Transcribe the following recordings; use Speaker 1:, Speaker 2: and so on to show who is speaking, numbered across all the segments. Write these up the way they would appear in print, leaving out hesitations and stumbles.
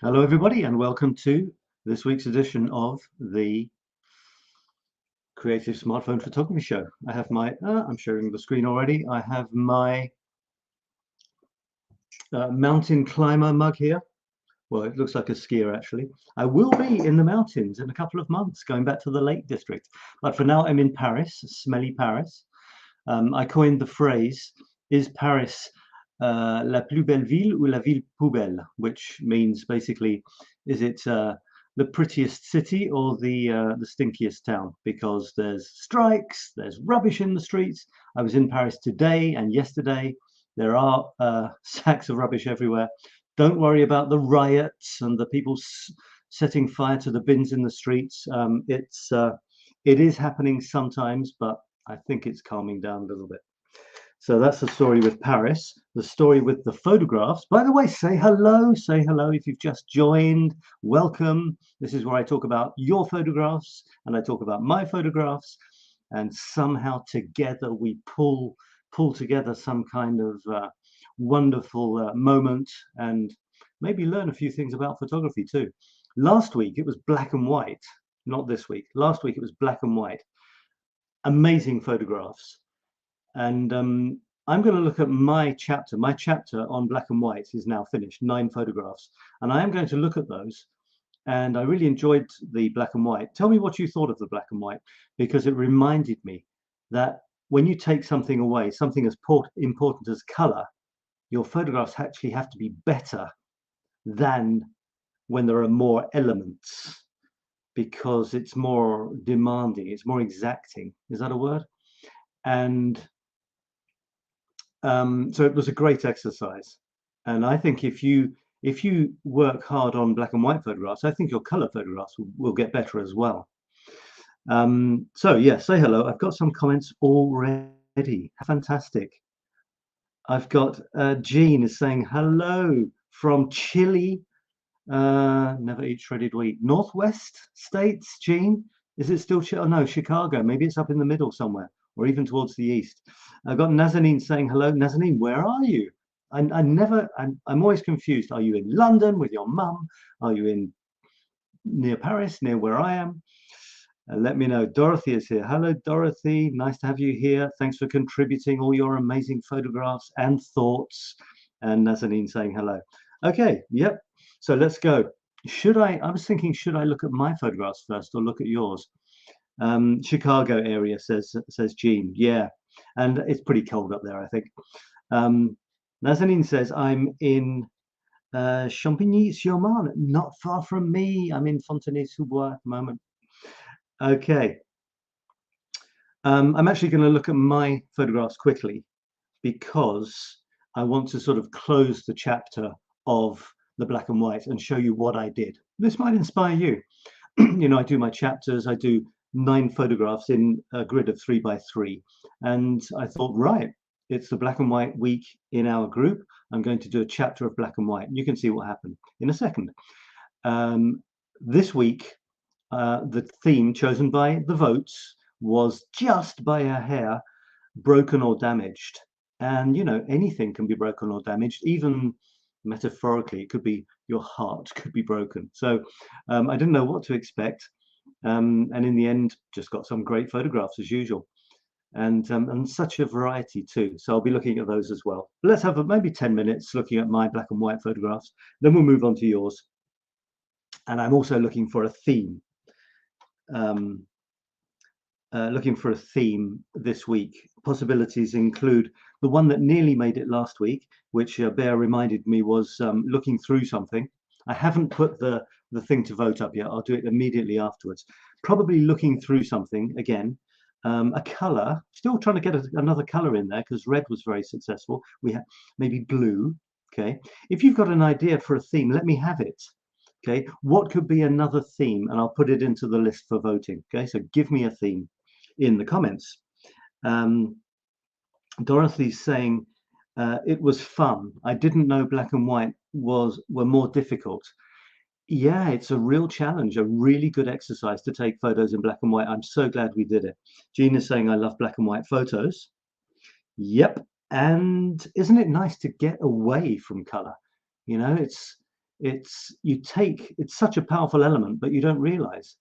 Speaker 1: Hello everybody and welcome to this week's edition of the Creative Smartphone Photography Show. I have my, I'm sharing the screen already, I have my mountain climber mug here. Well, it looks like a skier actually. I will be in the mountains in a couple of months, going back to the Lake District. But for now I'm in Paris, smelly Paris. I coined the phrase, is Paris la plus belle ville ou la ville poubelle, which means basically, is it the prettiest city or the stinkiest town? Because there's strikes, there's rubbish in the streets. I was in Paris today and yesterday. There are sacks of rubbish everywhere. Don't worry about the riots and the people setting fire to the bins in the streets. It is happening sometimes, but I think it's calming down a little bit. So that's the story with Paris. The story with the photographs. By the way, say hello if you've just joined. Welcome. This is where I talk about your photographs and I talk about my photographs, and somehow together we pull together some kind of wonderful moment and maybe learn a few things about photography too. Last week it was black and white, not this week. Last week it was black and white. Amazing photographs. And I'm going to look at my chapter. My chapter on black and white is now finished, 9 photographs. And I am going to look at those. And I really enjoyed the black and white. Tell me what you thought of the black and white, because it reminded me that when you take something away, something as important as color, your photographs actually have to be better than when there are more elements, because it's more demanding, it's more exacting. Is that a word? And so it was a great exercise, and I think if you work hard on black and white photographs, I think your color photographs will get better as well. So yeah, say hello. I've got some comments already. Fantastic. I've got Jean is saying hello from Chile. Never eat shredded wheat. Northwest states, Jean. Is it still oh no, Chicago? Maybe it's up in the middle somewhere, or even towards the east. I've got Nazanin saying hello. Nazanin, where are you? I'm always confused. Are you in London with your mum? Are you in near Paris, near where I am? Let me know. Dorothy is here. Hello, Dorothy. Nice to have you here. Thanks for contributing all your amazing photographs and thoughts. And Nazanin saying hello. Okay, yep. So let's go. I was thinking, should I look at my photographs first or look at yours? Chicago area, says Jean. Yeah, and it's pretty cold up there, I think. Nazanin says I'm in Champigny-sur-Marne, not far from me. I'm in Fontenay-sous-Bois at the moment. Okay. I'm actually going to look at my photographs quickly because I want to sort of close the chapter of the black and white and show you what I did. This might inspire you. You know, I do my chapters, I do 9 photographs in a grid of 3 by 3, and I thought, right, it's the black and white week in our group. I'm going to do a chapter of black and white. You can see what happened in a second. This week, the theme chosen by the votes was just by a hair broken or damaged. And you know, anything can be broken or damaged, even metaphorically. It could be your heart could be broken. So I didn't know what to expect, and in the end just got some great photographs as usual, and such a variety too. So I'll be looking at those as well. But let's have maybe 10 minutes looking at my black and white photographs, then we'll move on to yours. And I'm also looking for a theme. Looking for a theme this week. Possibilities include the one that nearly made it last week, which Bear reminded me was looking through something. I haven't put the thing to vote up yet. I'll do it immediately afterwards. Probably looking through something again. A color, still trying to get another color in there because red was very successful. We have maybe blue. Okay, if you've got an idea for a theme, let me have it. Okay, what could be another theme, and I'll put it into the list for voting. Okay, so give me a theme in the comments. Dorothy's saying it was fun. I didn't know black and white were more difficult. Yeah, it's a real challenge, a really good exercise to take photos in black and white. I'm so glad we did it. Jean is saying I love black and white photos. Yep, and isn't it nice to get away from color? You know, it's such a powerful element, but you don't realize.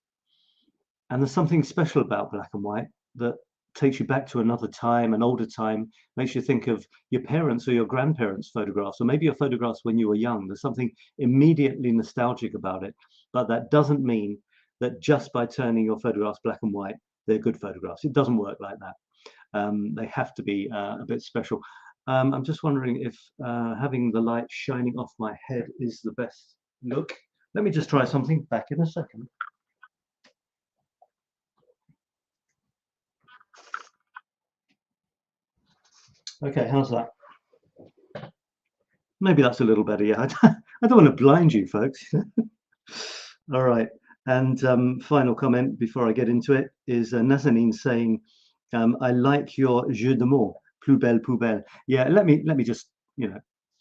Speaker 1: And there's something special about black and white that takes you back to another time, an older time, makes you think of your parents or your grandparents' photographs, or maybe your photographs when you were young. There's something immediately nostalgic about it, but that doesn't mean that just by turning your photographs black and white, they're good photographs. It doesn't work like that. They have to be a bit special. I'm just wondering if having the light shining off my head is the best look. Let me just try something. Back in a second. Okay, how's that? Maybe that's a little better. Yeah, I don't want to blind you, folks. All right. And final comment before I get into it is Nazanin saying, I like your jeu de mots, plus belle poubelle. Yeah, let me just,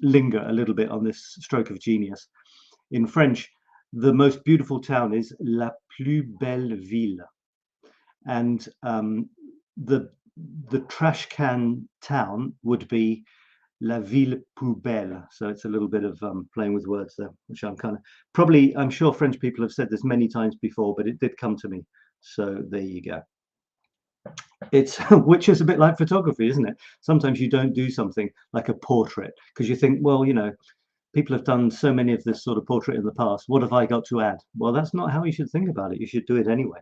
Speaker 1: linger a little bit on this stroke of genius. In French, the most beautiful town is la plus belle ville. And the trash can town would be la ville poubelle. So it's a little bit of playing with words there, which I'm sure French people have said this many times before, but it did come to me. So there you go. It's which is a bit like photography, isn't it? Sometimes you don't do something like a portrait because you think, well, people have done so many of this sort of portrait in the past. What have I got to add? Well, that's not how you should think about it. You should do it anyway.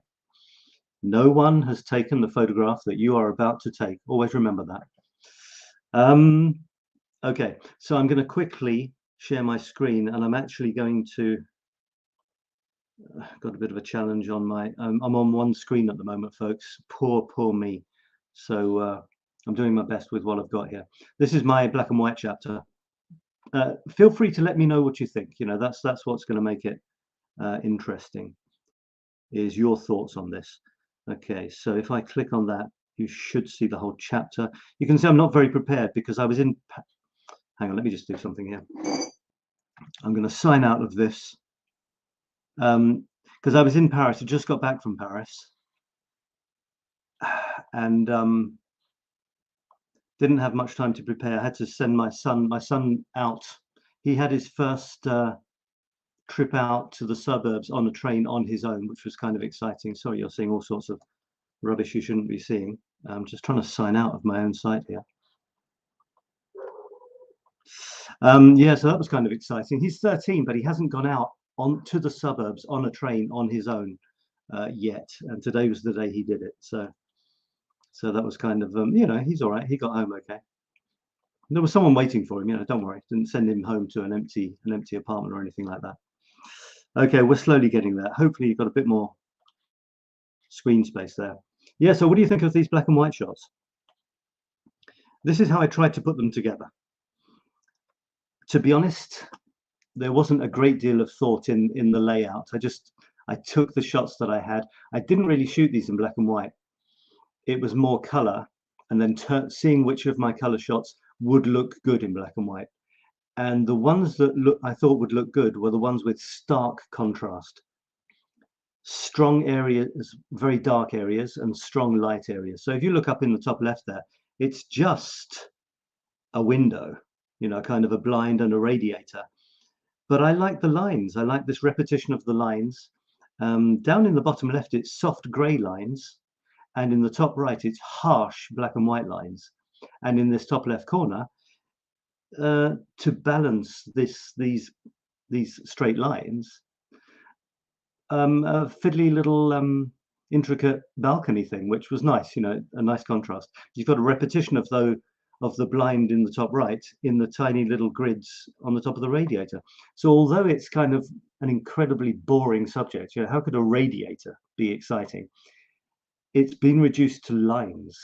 Speaker 1: No one has taken the photograph that you are about to take. Always remember that. Okay, so I'm going to quickly share my screen, and I'm actually going to got a bit of a challenge on my I'm on one screen at the moment, folks. Poor me. So I'm doing my best with what I've got here. This is my black and white chapter. Feel free to let me know what you think. That's what's going to make it interesting, is your thoughts on this. Okay, so if I click on that, you should see the whole chapter. You can see I'm not very prepared because I was in hang on, let me just do something here. I'm going to sign out of this because I was in Paris. I just got back from Paris and didn't have much time to prepare. I had to send my son out. He had his first trip out to the suburbs on a train on his own, which was kind of exciting. Sorry, you're seeing all sorts of rubbish you shouldn't be seeing. I'm just trying to sign out of my own site here. Yeah, so that was kind of exciting. He's 13, but he hasn't gone out to the suburbs on a train on his own yet. And today was the day he did it. So that was kind of, he's all right. He got home okay. There was someone waiting for him. Don't worry. Didn't send him home to an empty apartment or anything like that. Okay, we're slowly getting there. Hopefully you've got a bit more screen space there. Yeah, so what do you think of these black and white shots? This is how I tried to put them together. To be honest, there wasn't a great deal of thought in the layout. I took the shots that I had. I didn't really shoot these in black and white. It was more color, and then seeing which of my color shots would look good in black and white. And the ones that I thought would look good were the ones with stark contrast. Strong areas, very dark areas, and strong light areas. So if you look up in the top left there, it's just a window, kind of a blind and a radiator. But I like the lines. I like this repetition of the lines. Down in the bottom left, it's soft gray lines. And in the top right, it's harsh black and white lines. And in this top left corner, to balance these straight lines, a fiddly little intricate balcony thing, which was nice, a nice contrast. You've got a repetition of the blind in the top right in the tiny little grids on the top of the radiator. So although it's kind of an incredibly boring subject, how could a radiator be exciting? It's been reduced to lines,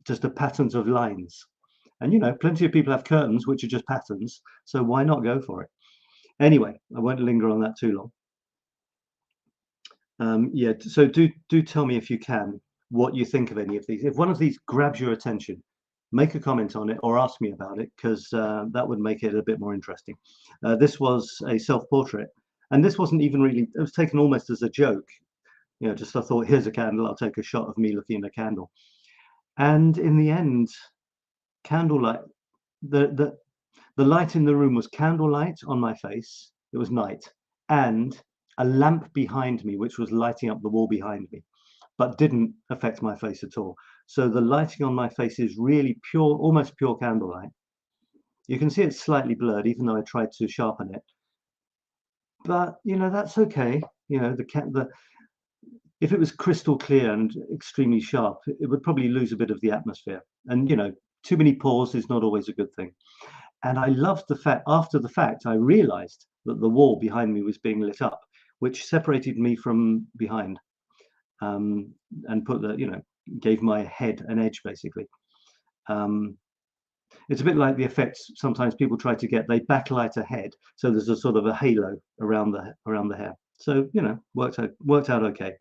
Speaker 1: just a patterns of lines. And plenty of people have curtains which are just patterns, so why not go for it? Anyway, I won't linger on that too long. Yeah, so do tell me if you can what you think of any of these. If one of these grabs your attention, make a comment on it or ask me about it, because that would make it a bit more interesting. This was a self-portrait, and this wasn't even really, it was taken almost as a joke. Just I thought, here's a candle, I'll take a shot of me looking at a candle. And in the end, candlelight, the The light in the room was candlelight on my face. It was night, and a lamp behind me, which was lighting up the wall behind me, but didn't affect my face at all. So the lighting on my face is really pure, almost pure candlelight. You can see it's slightly blurred, even though I tried to sharpen it. But you know, that's okay. You know, if it was crystal clear and extremely sharp, it would probably lose a bit of the atmosphere. And you know, too many pores is not always a good thing. And I loved the fact, after the fact, I realized that the wall behind me was being lit up, which separated me from behind, and put the, you know, gave my head an edge basically. It's a bit like the effects sometimes people try to get. They backlight a head, so there's a sort of a halo around the hair. So you know, worked out okay.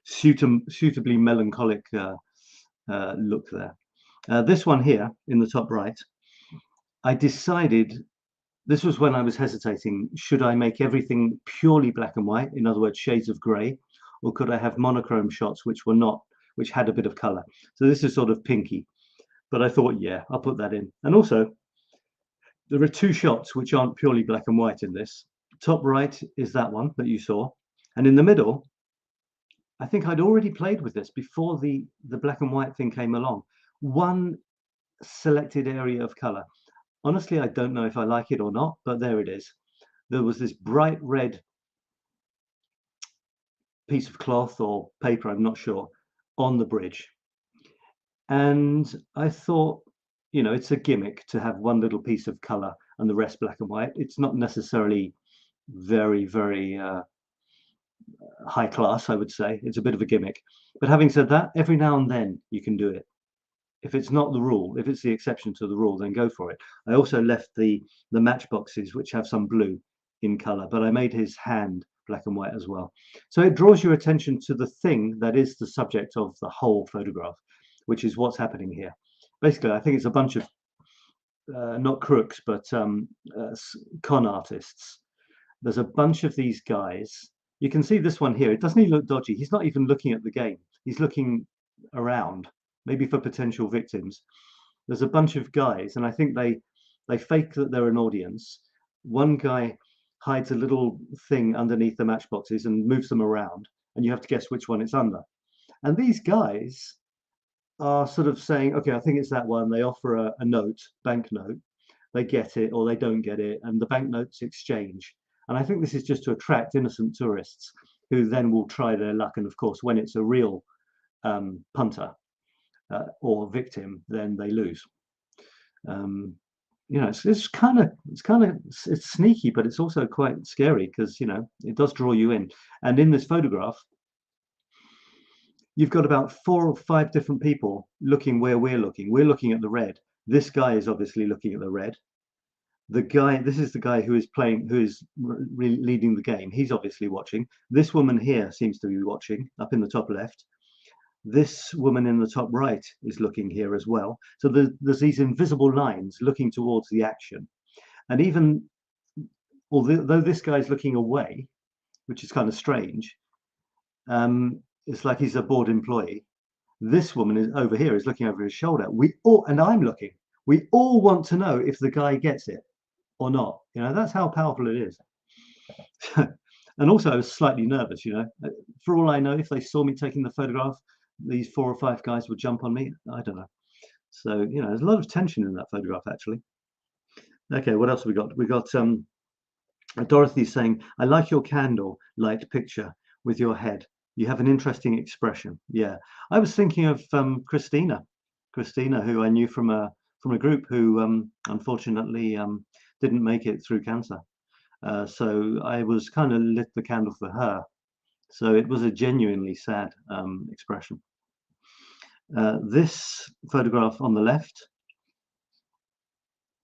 Speaker 1: Suitably melancholic look there. This one here in the top right, I decided, this was when I was hesitating, should I make everything purely black and white, in other words, shades of grey, or could I have monochrome shots which had a bit of colour? So this is sort of pinky, but I thought, yeah, I'll put that in. And also, there are two shots which aren't purely black and white in this. Top right is that one that you saw, and in the middle, I think I'd already played with this before the black and white thing came along. One selected area of color. Honestly, I don't know if I like it or not, but there it is. There was this bright red piece of cloth or paper, I'm not sure, on the bridge. And I thought, you know, it's a gimmick to have one little piece of color and the rest black and white. It's not necessarily very, very high class, I would say. It's a bit of a gimmick. But having said that, every now and then you can do it. If it's not the rule, if it's the exception to the rule, then go for it. I also left the matchboxes, which have some blue in color, but I made his hand black and white as well. So it draws your attention to the thing that is the subject of the whole photograph, which is what's happening here. Basically, I think it's a bunch of not crooks, but con artists. There's a bunch of these guys. You can see this one here. Doesn't he look dodgy? He's not even looking at the game. He's looking around, maybe for potential victims. There's a bunch of guys, and I think they fake that they're an audience. One guy hides a little thing underneath the matchboxes and moves them around, and you have to guess which one it's under. And these guys are sort of saying, okay, I think it's that one. They offer a note, banknote. They get it or they don't get it, and the banknotes exchange. And I think this is just to attract innocent tourists who then will try their luck. And of course, when it's a real punter or victim, then they lose. You know, it's sneaky, but it's also quite scary because, you know, it does draw you in. And in this photograph, you've got about 4 or 5 different people looking where we're looking. We're looking at the red. This guy is obviously looking at the red. This is the guy who is leading the game. He's obviously watching. This woman here seems to be watching up in the top left. This woman in the top right is looking here as well. So there's these invisible lines looking towards the action. And even although this guy's looking away, which is kind of strange, it's like he's a bored employee. This woman is over here, is looking over his shoulder. And I'm looking. We all want to know if the guy gets it or not. You know, that's how powerful it is. And also I was slightly nervous, you know. For all I know, if they saw me taking the photograph, these 4 or 5 guys would jump on me. I don't know. So, you know, there's a lot of tension in that photograph, actually. Okay, what else have we got? We got Dorothy saying, I like your candle light picture with your head. You have an interesting expression. Yeah, I was thinking of Christina, who I knew from a group who unfortunately didn't make it through cancer. So I was kind of lit the candle for her. So it was a genuinely sad expression. This photograph on the left,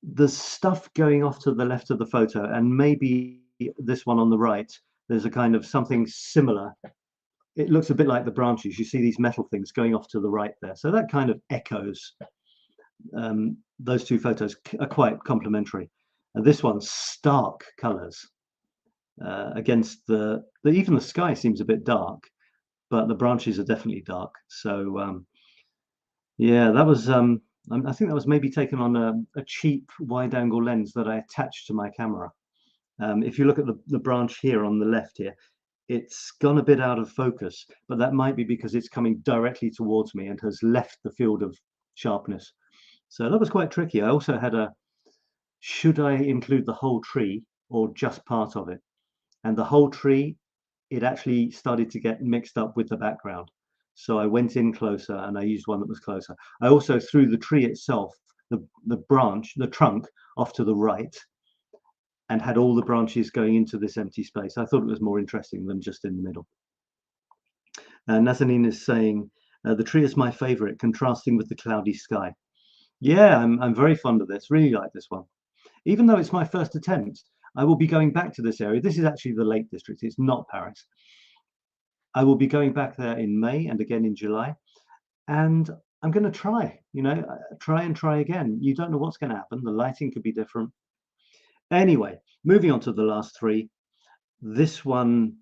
Speaker 1: there's stuff going off to the left of the photo, and maybe this one on the right, there's a kind of something similar. It looks a bit like the branches. You see these metal things going off to the right there. So that kind of echoes. Those two photos are quite complementary. And this one's stark colors against even the sky seems a bit dark, but the branches are definitely dark. So yeah, that was I think that was maybe taken on a cheap wide-angle lens that I attached to my camera. If you look at the branch here on the left here, it's gone a bit out of focus, but that might be because it's coming directly towards me and has left the field of sharpness. So that was quite tricky. I also had should I include the whole tree or just part of it? And the whole tree, it actually started to get mixed up with the background. So I went in closer and I used one that was closer. I also threw the tree itself, the branch, the trunk off to the right, and had all the branches going into this empty space. I thought it was more interesting than just in the middle. Nazanin is saying, the tree is my favorite, contrasting with the cloudy sky. Yeah, I'm very fond of this, really like this one. Even though it's my first attempt, I will be going back to this area. This is actually the Lake District, it's not Paris. I will be going back there in May and again in July. And I'm going to try, try and try again. You don't know what's going to happen. The lighting could be different. Anyway, moving on to the last three. This one,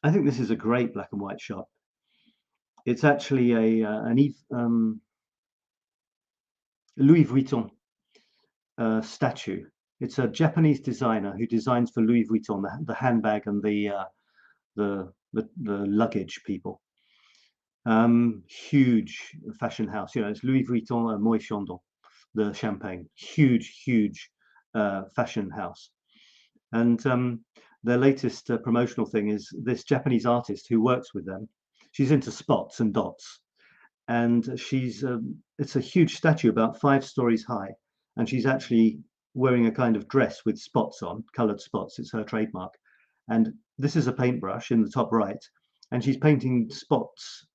Speaker 1: I think this is a great black and white shot. It's actually an Louis Vuitton statue. It's a Japanese designer who designs for Louis Vuitton, the handbag and the luggage people. Huge fashion house. It's Louis Vuitton 𝗦𝗠𝗔𝗥𝗧𝗣𝗛𝗘, the champagne. Huge fashion house. And their latest promotional thing is this Japanese artist who works with them. She's into spots and dots, and it's a huge statue about 5 stories high, and she's actually wearing a kind of dress with spots on, colored spots. It's her trademark. And this is a paintbrush in the top right, and she's painting spots,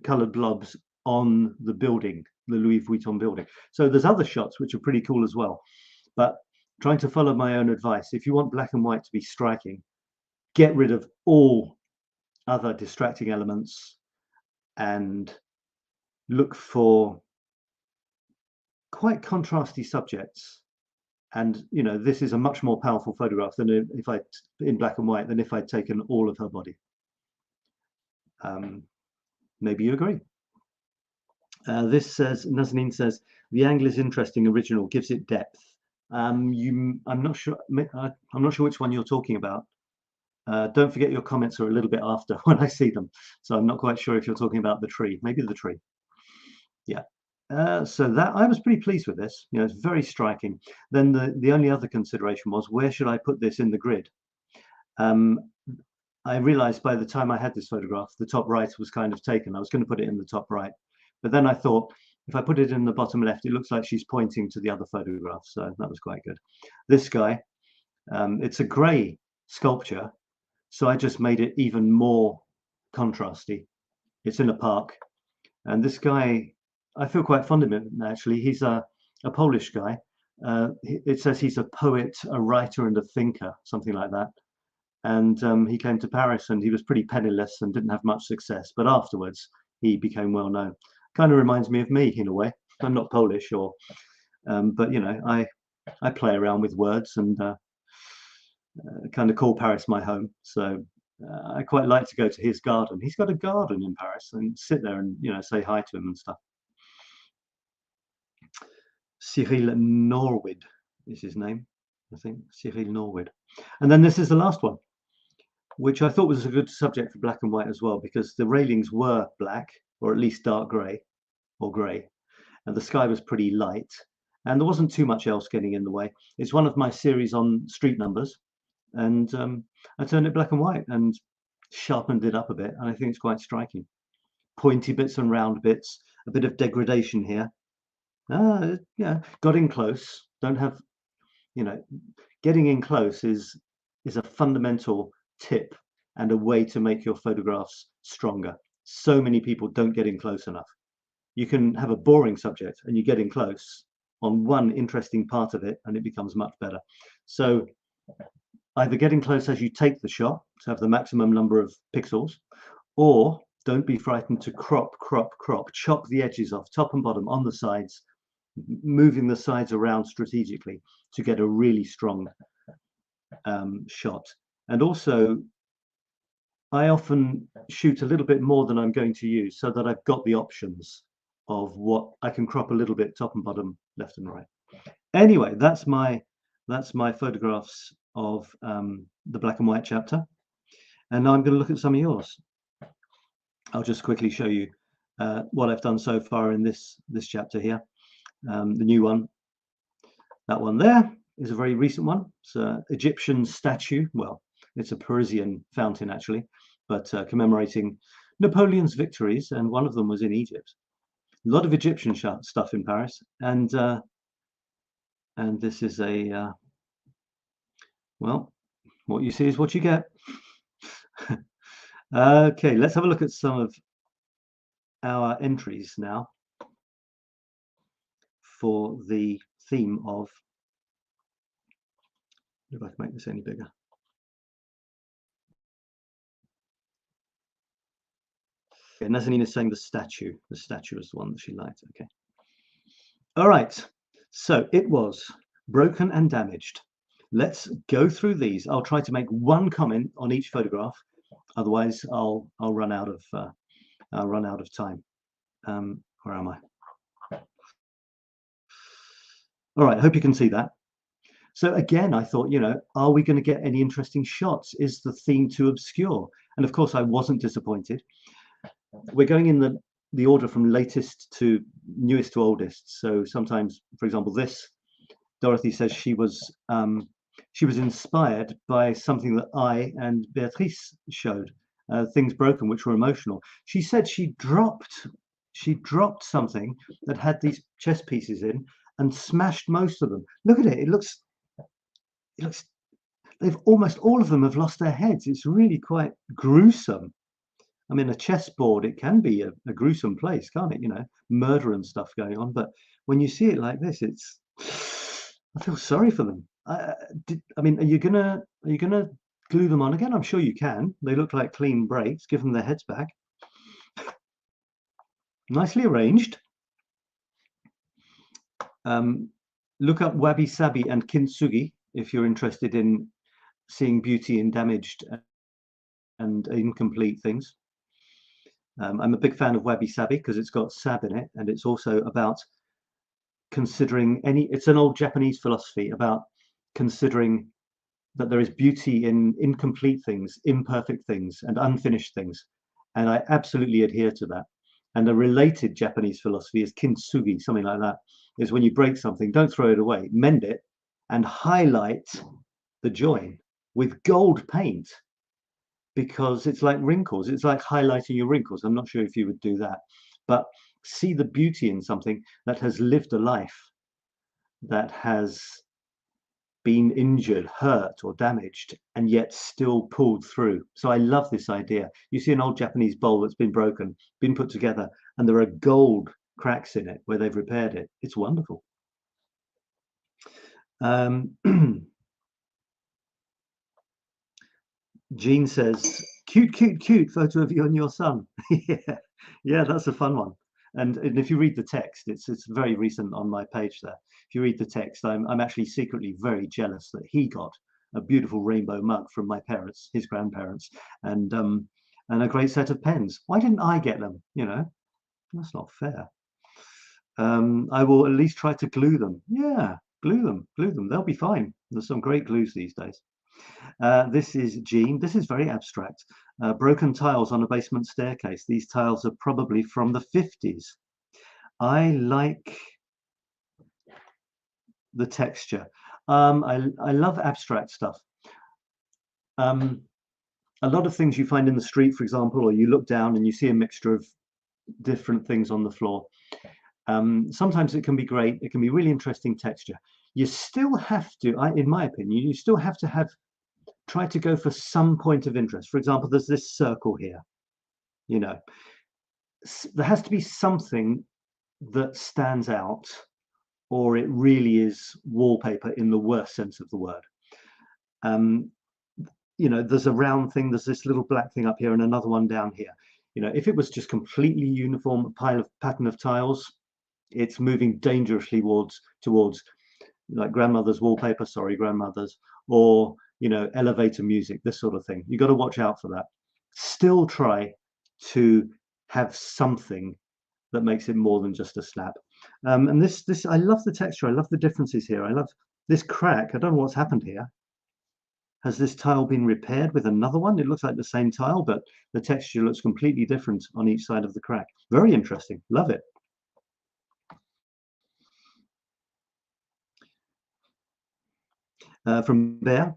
Speaker 1: colored blobs on the building, the Louis Vuitton building. So there's other shots which are pretty cool as well, but trying to follow my own advice. If you want black and white to be striking, get rid of all other distracting elements and look for quite contrasty subjects. And this is a much more powerful photograph than in black and white than if I'd taken all of her body. Maybe you agree. This says, Nazanin says, the angle is interesting, original, gives it depth. I'm not sure which one you're talking about. Don't forget your comments are a little bit after when I see them, so I'm not quite sure if you're talking about the tree. Maybe the tree. Yeah. So that I was pretty pleased with this. It's very striking. Then the only other consideration was, where should I put this in the grid? I realized by the time I had this photograph, the top right was kind of taken. I was going to put it in the top right, but then I thought, if I put it in the bottom left, it looks like she's pointing to the other photograph. So that was quite good. This guy, it's a gray sculpture, so I just made it even more contrasty. It's in a park, and this guy, I feel quite fond of him, actually. He's a Polish guy. It says he's a poet, a writer, and a thinker, something like that. And he came to Paris, and he was pretty penniless and didn't have much success. But afterwards, he became well known. Kind of reminds me of me in a way. I'm not Polish, but I play around with words and kind of call Paris my home. So I quite like to go to his garden. He's got a garden in Paris, and sit there and say hi to him and stuff. Cyril Norwood is his name, I think. Cyril Norwood. And then this is the last one, which I thought was a good subject for black and white as well, because the railings were black, or at least dark grey or grey, and the sky was pretty light, and there wasn't too much else getting in the way. It's one of my series on street numbers, and I turned it black and white and sharpened it up a bit, and I think it's quite striking. Pointy bits and round bits, a bit of degradation here. Yeah, got in close. Don't have, getting in close is a fundamental tip and a way to make your photographs stronger. So many people don't get in close enough. You can have a boring subject and you get in close on one interesting part of it and it becomes much better. So either get in close as you take the shot to have the maximum number of pixels, or don't be frightened to crop, chop the edges off, top and bottom, on the sides, moving the sides around strategically to get a really strong shot. And also, I often shoot a little bit more than I'm going to use so that I've got the options. of what I can crop a little bit top and bottom, left and right. Anyway, that's my photographs of the black and white chapter, and now I'm going to look at some of yours. I'll just quickly show you what I've done so far in this chapter here. The new one, that one there, is a very recent one. It's an Egyptian statue. Well, it's a Parisian fountain actually, but commemorating Napoleon's victories, and one of them was in Egypt. A lot of Egyptian stuff in Paris, and this is a well, what you see is what you get. Okay, let's have a look at some of our entries now for the theme of, if I can make this any bigger. Okay, Nazanin is saying the statue is the one that she liked. Okay. All right, so it was broken and damaged. Let's go through these. I'll try to make one comment on each photograph, otherwise I'll run out of time. Where am I? All right, I hope you can see that. So again, I thought, you know, are we going to get any interesting shots? Is the theme too obscure? And of course, I wasn't disappointed. We're going in the order from latest to newest to oldest. So sometimes, for example, this, Dorothy says she was inspired by something that I and Beatrice showed, things broken which were emotional. She said she dropped something that had these chess pieces in and smashed most of them. Look at it. It looks they've almost all of them have lost their heads. It's really quite gruesome. I mean, a chessboard, it can be a gruesome place, can't it? You know, murder and stuff going on. But when you see it like this, I feel sorry for them. I mean, are you gonna glue them on again? I'm sure you can. They look like clean breaks. Give them their heads back. Nicely arranged. Look up 𝗦𝗴 and 𝘚𝘢𝗣 if you're interested in seeing beauty in damaged and incomplete things. I'm a big fan of 𝗦𝗴 because it's got sab in it, and it's also about considering it's an old Japanese philosophy about considering that there is beauty in incomplete things, imperfect things, and unfinished things. And I absolutely adhere to that. And a related Japanese philosophy is 𝘚𝘢𝗣𝗧𝗍, something like that, is when you break something, don't throw it away, mend it, and highlight the join with gold paint, because it's like wrinkles. It's like highlighting your wrinkles. I'm not sure if you would do that, but see the beauty in something that has lived a life, that has been injured, hurt, or damaged, and yet still pulled through. So I love this idea. You see an old Japanese bowl that's been broken, been put together, and there are gold cracks in it where they've repaired it. It's wonderful. Jean says, cute photo of you and your son. yeah, that's a fun one. And if you read the text, it's very recent on my page there. If you read the text, I'm actually secretly very jealous that he got a beautiful rainbow mug from my parents, his grandparents, and a great set of pens. Why didn't I get them? You know, that's not fair. I will at least try to glue them. Yeah, glue them. They'll be fine. There's some great glues these days. This is Jean. This is very abstract. Broken tiles on a basement staircase. These tiles are probably from the 50s. I like the texture. I love abstract stuff. A lot of things you find in the street, for example, or you look down and you see a mixture of different things on the floor. Sometimes it can be great. It can be really interesting texture. You still have to, in my opinion, you still have to try to go for some point of interest. For example, there's this circle here. You know, there has to be something that stands out, or it really is wallpaper in the worst sense of the word. You know, there's a round thing, there's this little black thing up here and another one down here. You know, if it was just completely uniform pattern of tiles, it's moving dangerously towards like grandmother's wallpaper, sorry, grandmother's, or, you know, elevator music, this sort of thing. You've got to watch out for that. Still try to have something that makes it more than just a snap. And this, I love the texture. I love the differences here. I love this crack. I don't know what's happened here. Has this tile been repaired with another one? It looks like the same tile, but the texture looks completely different on each side of the crack. Very interesting. Love it. From there,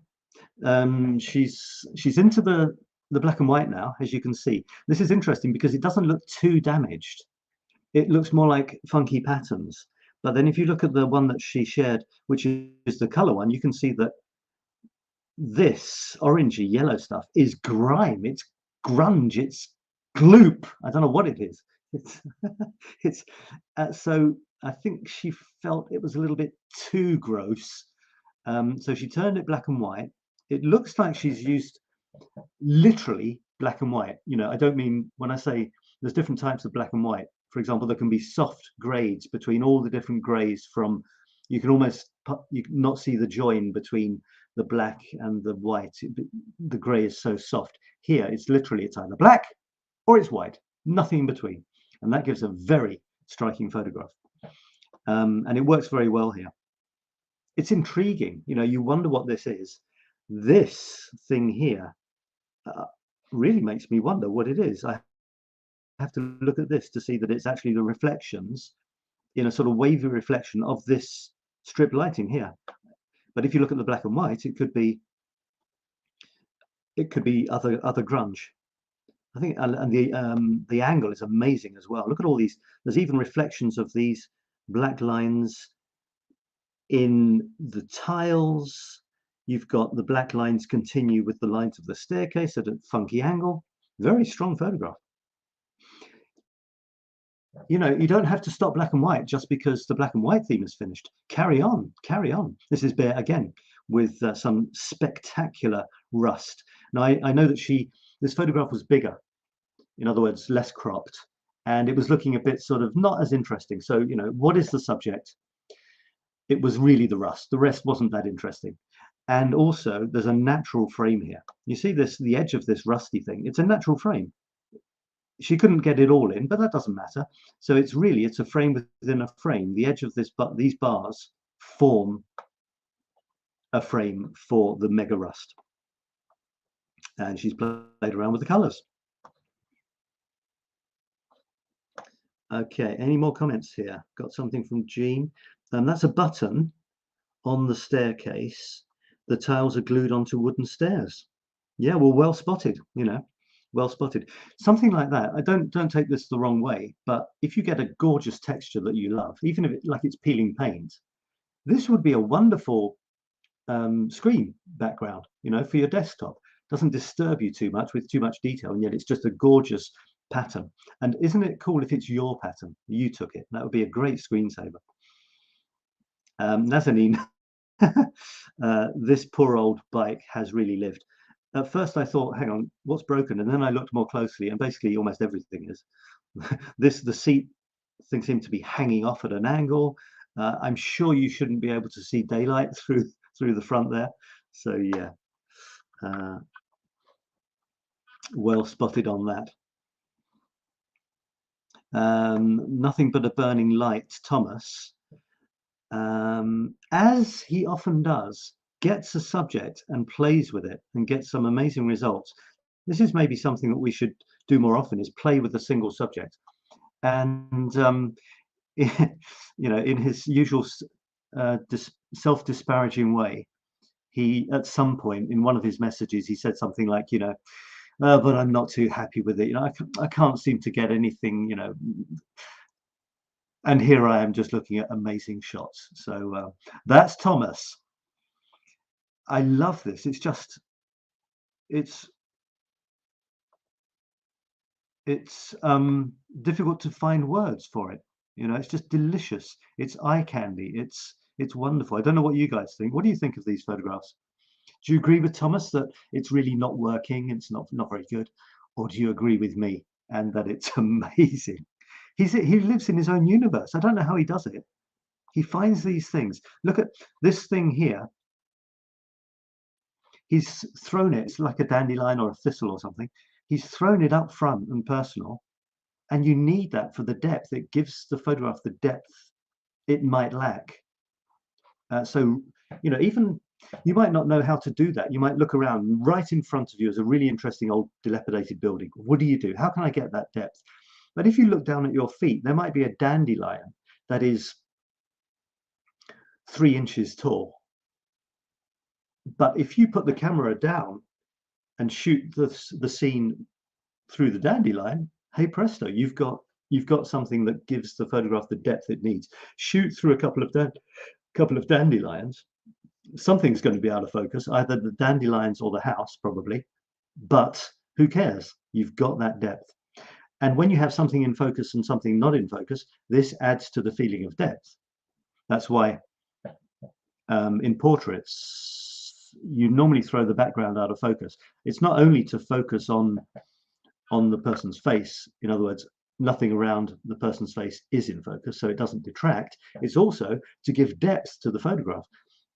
Speaker 1: she's into the black and white now, as you can see. This is interesting because it doesn't look too damaged. It looks more like funky patterns. But then if you look at the one that she shared, which is the color one, you can see that this orangey yellow stuff is grime, it's grunge, it's gloop. I don't know what it is. It's so I think she felt it was a little bit too gross. So she turned it black and white. It looks like she's used literally black and white. You know, I don't mean when I say there's different types of black and white. For example, there can be soft grades between all the different grays. From you can not see the join between the black and the white. The gray is so soft. Here, it's either black or it's white, nothing in between, and that gives a very striking photograph. And it works very well here. It's intriguing. You know, you wonder what this is. This thing here really makes me wonder what it is. I have to look at this to see that it's actually the reflections in a sort of wavy reflection of this strip lighting here. But if you look at the black and white, it could be other grunge. I think, and the angle is amazing as well. Look at all these. There's even reflections of these black lines in the tiles. You've got the black lines continue with the lines of the staircase at a funky angle. Very strong photograph. You know, you don't have to stop black and white just because the black and white theme is finished. Carry on, carry on. This is Ber again with some spectacular rust. Now, I know that this photograph was bigger, in other words, less cropped, and it was looking a bit sort of not as interesting. So, you know, what is the subject? It was really the rust. The rest wasn't that interesting. And also, there's a natural frame here. You see the edge of this rusty thing. It's a natural frame. She couldn't get it all in, but that doesn't matter. So it's a frame within a frame. The edge of these bars form a frame for the mega rust. And she's played around with the colors. Okay, any more comments here? Got something from Jean. That's a button on the staircase. The tiles are glued onto wooden stairs. Yeah, well spotted, you know. Well spotted. Something like that. I don't take this the wrong way, but if you get a gorgeous texture that you love, even if it's peeling paint, this would be a wonderful screen background, you know, for your desktop. Doesn't disturb you too much with too much detail, and yet it's just a gorgeous pattern. And isn't it cool if it's your pattern? You took it. That would be a great screensaver. Nazanin, this poor old bike has really lived. At first I thought, hang on, what's broken? And then I looked more closely, and basically almost everything is. The seat thing seemed to be hanging off at an angle. I'm sure you shouldn't be able to see daylight through the front there. So yeah, well spotted on that. Nothing but a burning light, Thomas, as he often does, gets a subject and plays with it and gets some amazing results. This is maybe something that we should do more often, is play with a single subject. And you know, in his usual self-disparaging way, he at some point in one of his messages he said something like, you know, but I'm not too happy with it, you know, I can't seem to get anything, you know. And here I am just looking at amazing shots. So that's Thomas. I love this. It's just, it's difficult to find words for it. You know, it's just delicious. It's eye candy. It's wonderful. I don't know what you guys think. What do you think of these photographs? Do you agree with Thomas that it's really not working? It's not very good, or do you agree with me and that it's amazing? He lives in his own universe. I don't know how he does it. He finds these things. Look at this thing here. He's thrown it. It's like a dandelion or a thistle or something. He's thrown it up front and personal, And you need that for the depth. It gives the photograph the depth it might lack. So, you know, even you might not know how to do that. You might look around. Right in front of you is a really interesting old dilapidated building. What do you do? How can I get that depth? But if you look down at your feet, there might be a dandelion that is 3 inches tall. But if you put the camera down and shoot the scene through the dandelion, hey presto, you've got something that gives the photograph the depth it needs. Shoot through a couple of dandelions, something's going to be out of focus, either the dandelions or the house probably, but who cares? You've got that depth. And when you have something in focus and something not in focus, this adds to the feeling of depth. That's why in portraits you normally throw the background out of focus. It's not only to focus on the person's face, in other words, nothing around the person's face is in focus, so it doesn't detract. It's also to give depth to the photograph.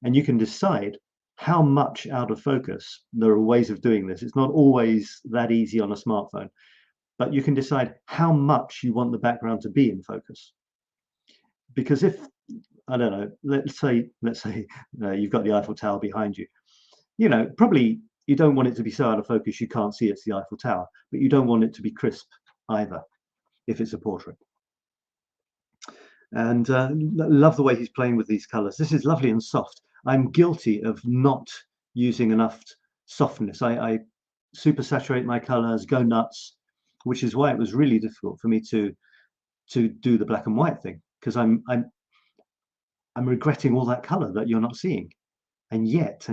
Speaker 1: And you can decide how much out of focus. There are ways of doing this. It's not always that easy on a smartphone, but you can decide how much you want the background to be in focus. Because if, I don't know, let's say you've got the Eiffel Tower behind you, you know, probably you don't want it to be so out of focus you can't see it's the Eiffel Tower, but you don't want it to be crisp either if it's a portrait. And love the way he's playing with these colors. This is lovely and soft. I'm guilty of not using enough softness. I super saturate my colors, go nuts, which is why it was really difficult for me to do the black and white thing, because I'm regretting all that color that you're not seeing. And yet,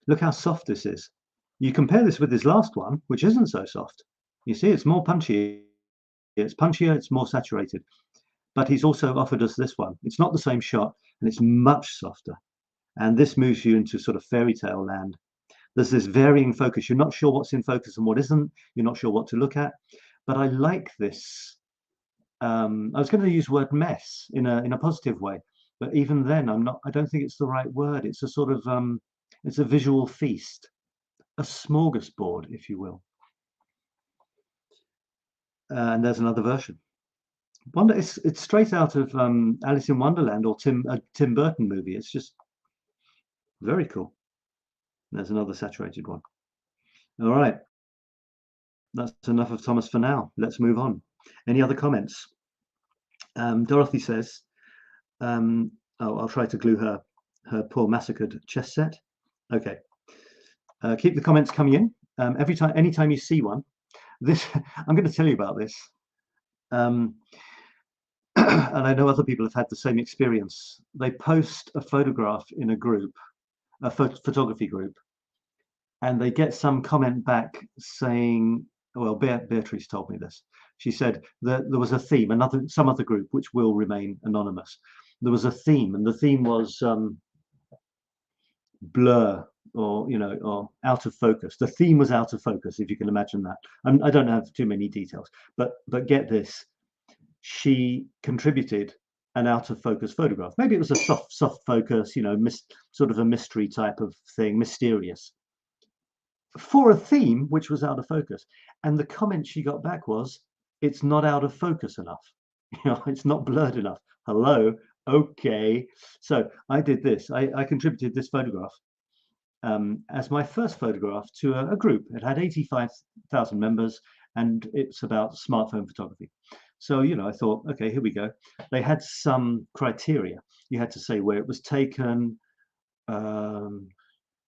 Speaker 1: look how soft this is. You compare this with his last one, which isn't so soft. You see, it's more punchy. It's punchier, it's more saturated. But he's also offered us this one. It's not the same shot, and it's much softer. And this moves you into sort of fairy tale land. There's this varying focus. You're not sure what's in focus and what isn't. You're not sure what to look at. But I like this. I was going to use the word mess in a positive way, but even then, I don't think it's the right word. It's a sort of it's a visual feast, a smorgasbord, if you will. And there's another version. It's straight out of Alice in Wonderland or Tim Burton movie. It's just very cool. There's another saturated one. All right, that's enough of Thomas for now. Let's move on. Any other comments? Dorothy says, I'll try to glue her poor massacred chess set. Okay, keep the comments coming in. Anytime you see one, I'm going to tell you about this. And I know other people have had the same experience. They post a photograph in a group, a photography group, and they get some comment back saying, well, Beatrice told me this. She said that there was a theme, some other group, which will remain anonymous. There was a theme, and the theme was blur, or out of focus. The theme was out of focus, if you can imagine that. I don't have too many details, but get this. She contributed an out of focus photograph. Maybe it was a soft focus, sort of a mystery type of thing, mysterious, for a theme which was out of focus. And the comment she got back was, it's not out of focus enough. It's not blurred enough. Hello, okay. So I did this. I contributed this photograph as my first photograph to a group. It had 85,000 members, and it's about smartphone photography. So, I thought, okay, here we go. They had some criteria. You had to say where it was taken, not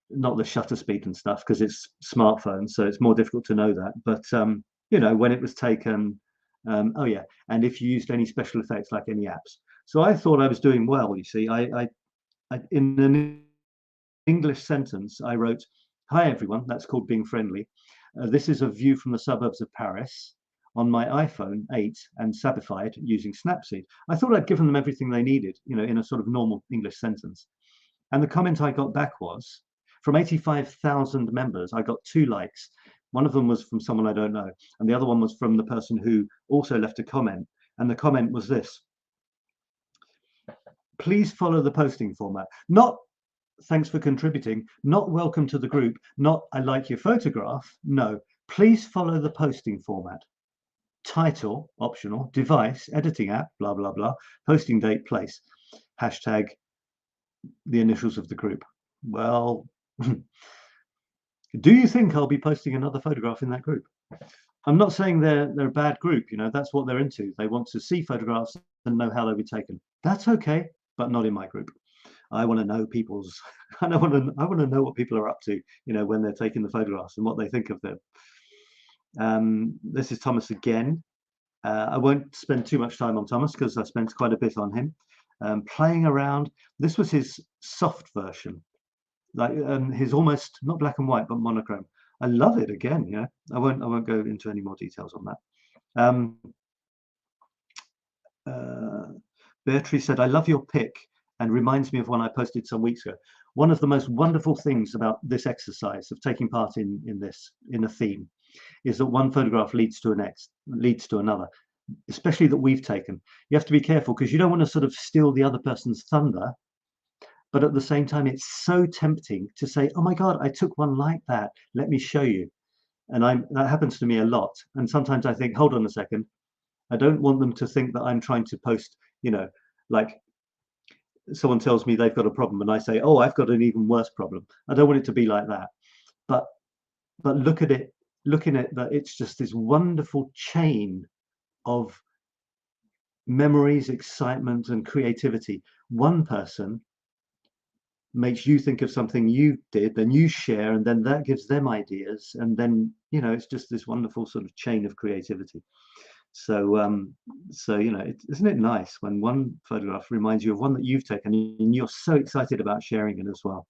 Speaker 1: the shutter speed and stuff, because it's smartphones, so it's more difficult to know that. But, when it was taken, oh yeah, and if you used any special effects, like any apps. So I thought I was doing well, you see. I in an English sentence, I wrote, "Hi everyone," that's called being friendly. This is a view from the suburbs of Paris on my iPhone 8 and Sabified using Snapseed. I thought I'd given them everything they needed, in a sort of normal English sentence. And the comment I got back was, from 85,000 members, I got 2 likes. One of them was from someone I don't know, and the other one was from the person who also left a comment. And the comment was this: please follow the posting format. Not thanks for contributing, not welcome to the group, not I like your photograph. No, please follow the posting format. title, optional, device, editing app, blah, blah, blah, posting date, place, hashtag, the initials of the group. Well, do you think I'll be posting another photograph in that group? I'm not saying they're a bad group, you know, that's what they're into. They want to see photographs and know how they were taken. That's okay, but not in my group. I want to know people's, I want to know what people are up to, you know, when they're taking the photographs and what they think of them. This is Thomas again. I won't spend too much time on Thomas because I spent quite a bit on him. Playing around. This was his soft version, like his almost not black and white but monochrome. I love it again. Yeah, I won't go into any more details on that. Beatrice said, "I love your pic and reminds me of one I posted some weeks ago." One of the most wonderful things about this exercise of taking part in a theme is that one photograph leads to another, especially that we've taken. You have to be careful because you don't want to sort of steal the other person's thunder, but at the same time it's so tempting to say, oh my god, I took one like that, let me show you. And that happens to me a lot, and sometimes I think, hold on a second, I don't want them to think that I'm trying to post, you know, like someone tells me they've got a problem and I say, oh, I've got an even worse problem. I don't want it to be like that. But looking at that, it's just this wonderful chain of memories, excitement, and creativity. One person makes you think of something you did, then you share, and then that gives them ideas, and then, you know, it's just this wonderful sort of chain of creativity. So so you know, isn't it nice when one photograph reminds you of one that you've taken and you're so excited about sharing it as well?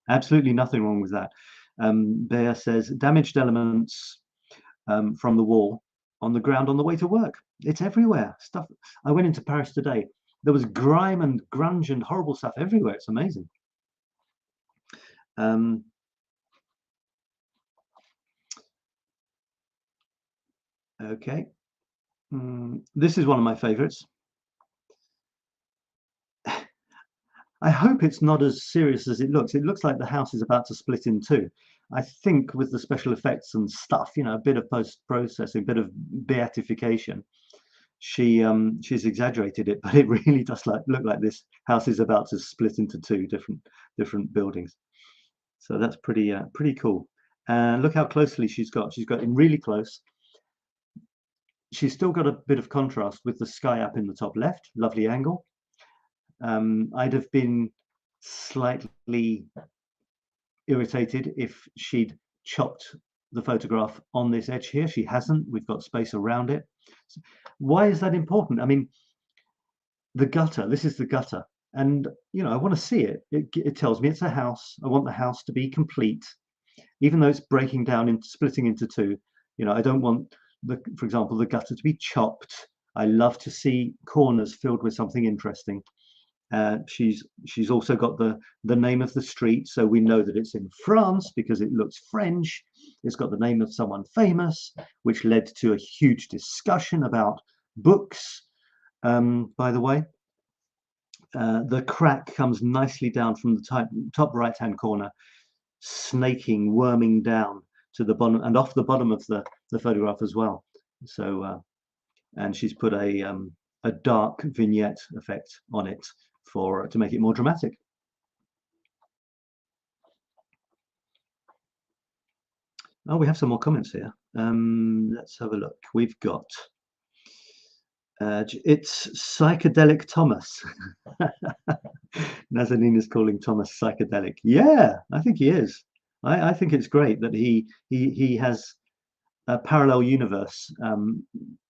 Speaker 1: Absolutely nothing wrong with that. Bear says, damaged elements from the wall on the ground on the way to work. It's everywhere. Stuff. I went into Paris today. There was grime and grunge and horrible stuff everywhere. It's amazing. Okay. This is one of my favorites. I hope it's not as serious as it looks. It looks like the house is about to split in two. I think with the special effects and stuff, you know, a bit of post-processing, a bit of beatification, she's exaggerated it, but it really does look like this house is about to split into two different buildings. So that's pretty cool. And look how closely she's got in really close. She's still got a bit of contrast with the sky up in the top left, lovely angle. I'd have been slightly irritated if she'd chopped the photograph on this edge here. She hasn't. We've got space around it. So why is that important? I mean, the gutter, this is the gutter, and you know, I want to see it. It tells me it's a house. I want the house to be complete, even though it's breaking down and splitting into two. You know, I don't want for example, the gutter to be chopped. I love to see corners filled with something interesting. She's also got the name of the street, so we know that it's in France because it looks French. It's got the name of someone famous, which led to a huge discussion about books. By the way, the crack comes nicely down from the top right-hand corner, snaking, worming down to the bottom and off the bottom of the photograph as well. So, and she's put a dark vignette effect on it to make it more dramatic. Oh, we have some more comments here. Let's have a look. We've got it's psychedelic Thomas. Nazanin is calling Thomas psychedelic. Yeah, I think he is. I think it's great that he has a parallel universe.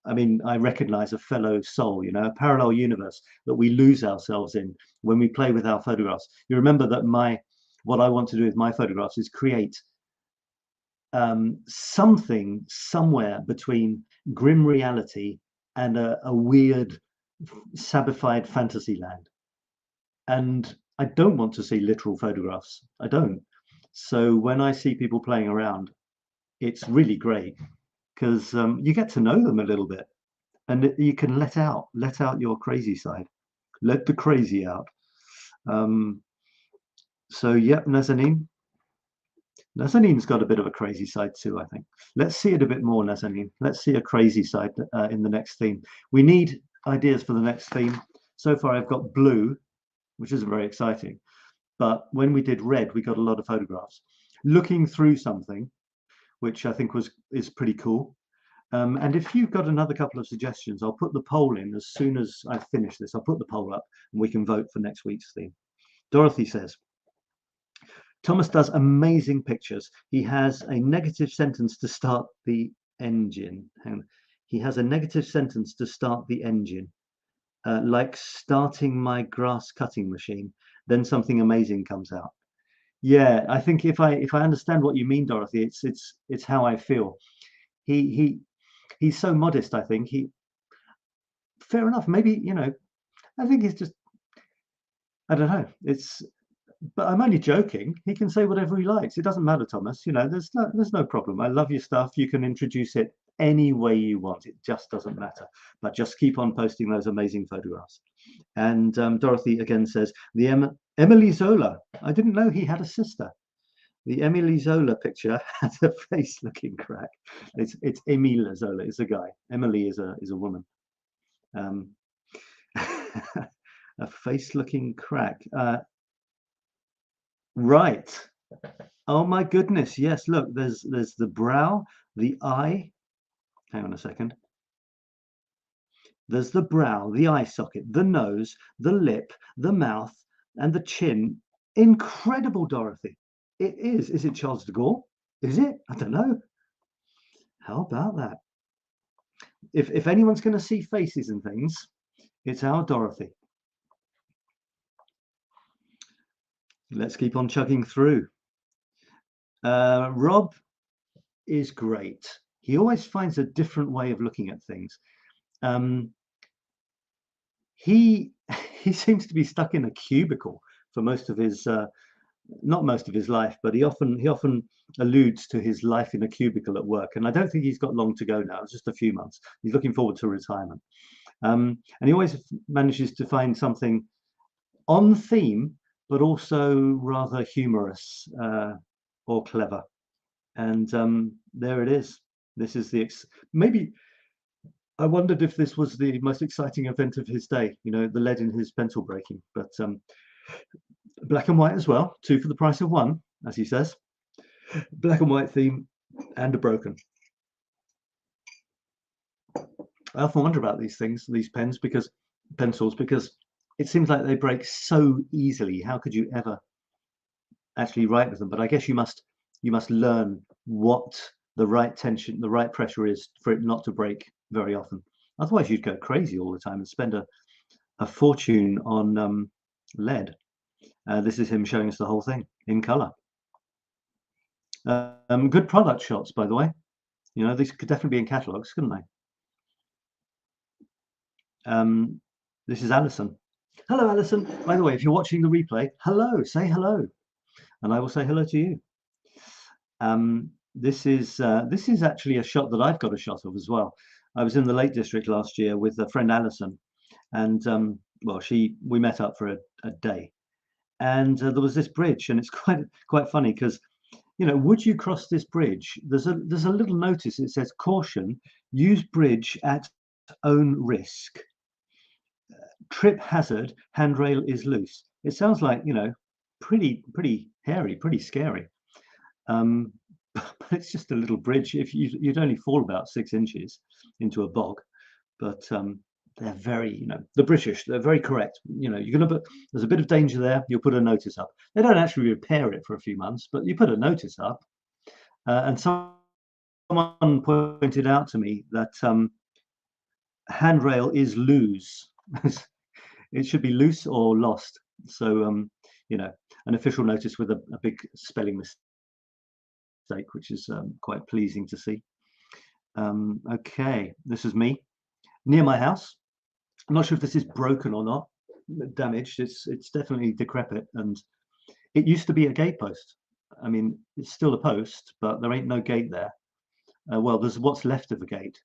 Speaker 1: I mean, I recognize a fellow soul, you know, a parallel universe that we lose ourselves in when we play with our photographs. You remember that what I want to do with my photographs is create something somewhere between grim reality and a weird sabified fantasy land. And I don't want to see literal photographs. I don't. So when I see people playing around, it's really great because you get to know them a little bit, and you can let out your crazy side, let the crazy out. So yep, Nazanin, Nazanin's got a bit of a crazy side too, I think. Let's see it a bit more, Nazanin. Let's see a crazy side in the next theme. We need ideas for the next theme. So far, I've got blue, which isn't very exciting. But when we did red, we got a lot of photographs. Looking through something, which I think is pretty cool. And if you've got another couple of suggestions, I'll put the poll in as soon as I finish this. I'll put the poll up and we can vote for next week's theme. Dorothy says, Thomas does amazing pictures. He has a negative sentence to start the engine. He has a negative sentence to start the engine, like starting my grass cutting machine. Then something amazing comes out. Yeah, I think if I understand what you mean, Dorothy, it's how I feel. He's so modest. I think fair enough. Maybe, you know, I think he's just, I don't know. But I'm only joking. He can say whatever he likes. It doesn't matter, Thomas. You know, there's no problem. I love your stuff. You can introduce it any way you want. It just doesn't matter. But just keep on posting those amazing photographs. And Dorothy again says, the Emily Zola. I didn't know he had a sister. The Emily Zola picture has a face-looking crack. It's Emile Zola. It's a guy. Emily is a woman. A face-looking crack. Right. Oh my goodness. Yes. Look, there's the brow, the eye. Hang on a second. There's the brow, the eye socket, the nose, the lip, the mouth, and the chin. Incredible, Dorothy. It is. Is it Charles de Gaulle? Is it? I don't know. How about that? If anyone's going to see faces and things, it's our Dorothy. Let's keep on chugging through. Rob is great. He always finds a different way of looking at things. He seems to be stuck in a cubicle for most of his, not most of his life, but he often alludes to his life in a cubicle at work. And I don't think he's got long to go now. It's just a few months. He's looking forward to retirement. And he always manages to find something on theme, but also rather humorous or clever. And there it is. This is maybe I wondered if this was the most exciting event of his day, you know, the lead in his pencil breaking. But black and white as well, 2 for the price of 1, as he says. Black and white theme and a broken. I often wonder about these things, these pencils, because it seems like they break so easily. How could you ever actually write with them? But I guess you must learn what the right tension, the right pressure is for it not to break very often. Otherwise, you'd go crazy all the time and spend a fortune on lead. This is him showing us the whole thing in color. Good product shots, by the way. You know, these could definitely be in catalogs, couldn't they? This is Alison. Hello, Alison. By the way, if you're watching the replay, hello, say hello, and I will say hello to you. This is actually a shot that I've got a shot of as well. I was in the Lake District last year with a friend Alison, and well, we met up for a day, and there was this bridge, and it's quite funny because, you know, would you cross this bridge? There's a little notice. It says, "Caution: use bridge at own risk. Trip hazard. Handrail is loose." It sounds like, you know, pretty hairy, pretty scary. But it's just a little bridge. If you'd only fall about 6 inches into a bog, but they're very, you know, the British, they're very correct. You know, you're gonna there's a bit of danger there. You'll put a notice up. They don't actually repair it for a few months, but you put a notice up. And someone pointed out to me that handrail is loose. It should be loose or lost. So you know, an official notice with a big spelling mistake, which is quite pleasing to see. Okay, this is me near my house. I'm not sure if this is broken or not, damaged. It's definitely decrepit, and it used to be a gate post. I mean, it's still a post, but there ain't no gate there. Well, there's what's left of a gate.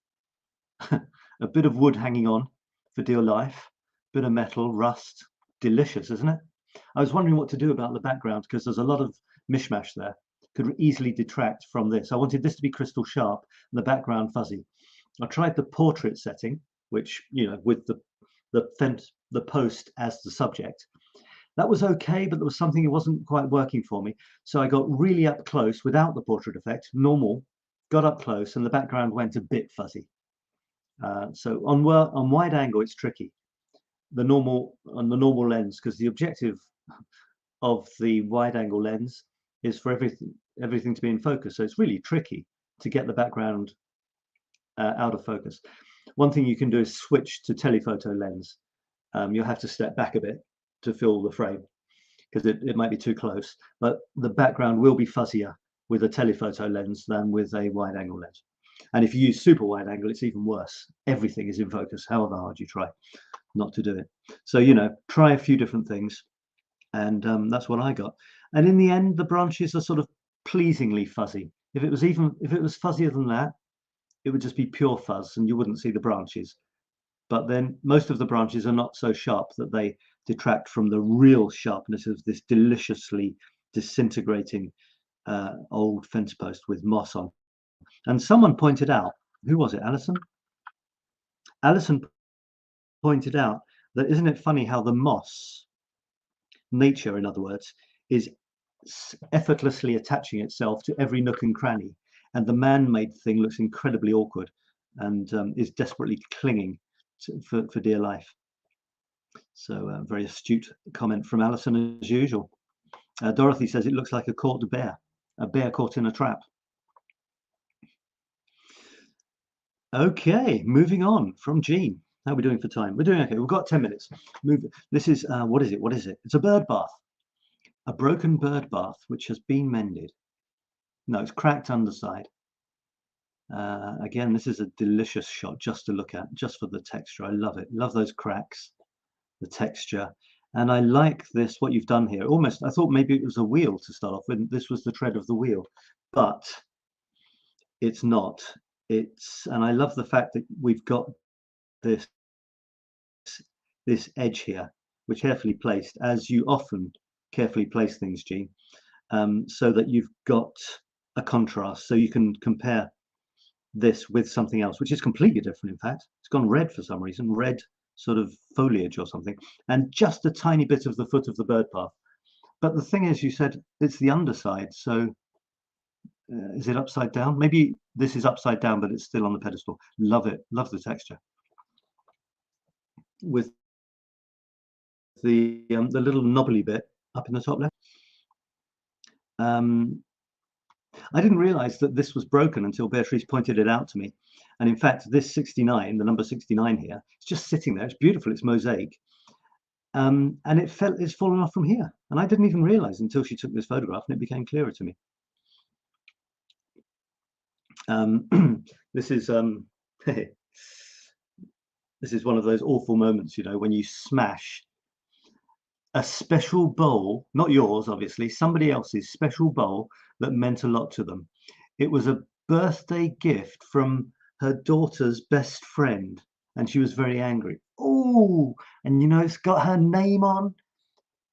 Speaker 1: A bit of wood hanging on for dear life, bit of metal, rust. Delicious, isn't it? I was wondering what to do about the background because there's a lot of mishmash there. could easily detract from this. I wanted this to be crystal sharp and the background fuzzy. I tried the portrait setting, which, you know, with the post as the subject. That was okay, but there was something that wasn't quite working for me. So I got really up close without the portrait effect, normal, got up close, and the background went a bit fuzzy. So on wide angle, it's tricky. On the normal lens, because the objective of the wide angle lens is for everything to be in focus. So it's really tricky to get the background out of focus. One thing you can do is switch to telephoto lens. You'll have to step back a bit to fill the frame because it might be too close, but the background will be fuzzier with a telephoto lens than with a wide angle lens. And if you use super wide angle, it's even worse. Everything is in focus, however hard you try not to do it. So, you know, try a few different things, and that's what I got. And in the end, the branches are sort of pleasingly fuzzy. If it was fuzzier than that, it would just be pure fuzz and you wouldn't see the branches. But then most of the branches are not so sharp that they detract from the real sharpness of this deliciously disintegrating old fence post with moss on. And someone pointed out, who was it, Alison? Alison pointed out that, isn't it funny how the moss, nature in other words, is effortlessly attaching itself to every nook and cranny, and the man-made thing looks incredibly awkward and is desperately clinging for dear life. So very astute comment from Alison as usual. Dorothy says it looks like a caught bear, a bear caught in a trap. Okay, moving on from Jean. How are we doing for time? We're doing okay. We've got 10 minutes. This is what is it? What is it? It's a bird bath, a broken bird bath which has been mended. No, it's cracked underside. Again, this is a delicious shot just to look at, just for the texture. I love it. Love those cracks, the texture, and I like this. What you've done here, almost. I thought maybe it was a wheel to start off with. This was the tread of the wheel, but it's not. And I love the fact that we've got this edge here, which carefully placed, as you often carefully place things, Jean, so that you've got a contrast, so you can compare this with something else, which is completely different. In fact, it's gone red for some reason, red sort of foliage or something, and just a tiny bit of the foot of the bird path. But the thing is, you said it's the underside, so is it upside down? Maybe this is upside down, but it's still on the pedestal. Love it. Love the texture. With the little knobbly bit up in the top left. I didn't realize that this was broken until Beatrice pointed it out to me. And in fact, this 69, the number 69 here, it's just sitting there. It's beautiful. It's mosaic. And it's fallen off from here. And I didn't even realize until she took this photograph, and it became clearer to me. This is this is one of those awful moments, you know, when you smash a special bowl, not yours, obviously, somebody else's special bowl that meant a lot to them. It was a birthday gift from her daughter's best friend, and she was very angry. Oh, and you know, it's got her name on.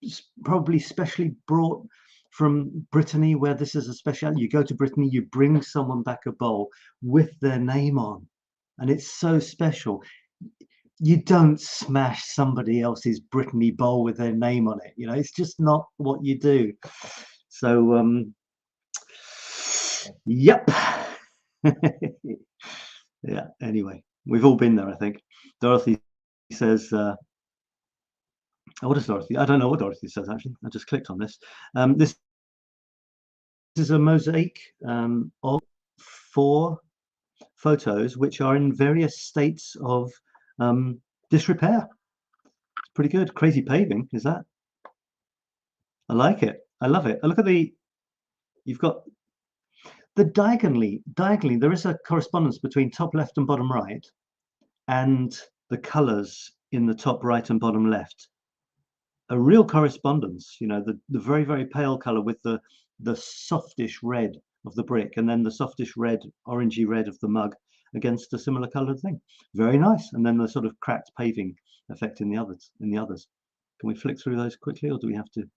Speaker 1: It's probably specially brought from Brittany, where this is a special. You go to Brittany, you bring someone back a bowl with their name on, and it's so special. You don't smash somebody else's Brittany bowl with their name on it. You know, it's just not what you do. So, yep. Yeah, anyway, we've all been there, I think. Dorothy says, what is Dorothy? I don't know what Dorothy says, actually. I just clicked on this. This is a mosaic of 4 photos, which are in various states of disrepair. It's pretty good. Crazy paving, is that? I like it. I love it. Look at you've got the diagonally, there is a correspondence between top left and bottom right, and the colors in the top right and bottom left. A real correspondence, you know, the very, very pale color with the softish red of the brick, and then the softish red, orangey red of the mug against a similar colored thing. Very nice. And then the sort of cracked paving effect in the others. Can we flick through those quickly, or do we have to?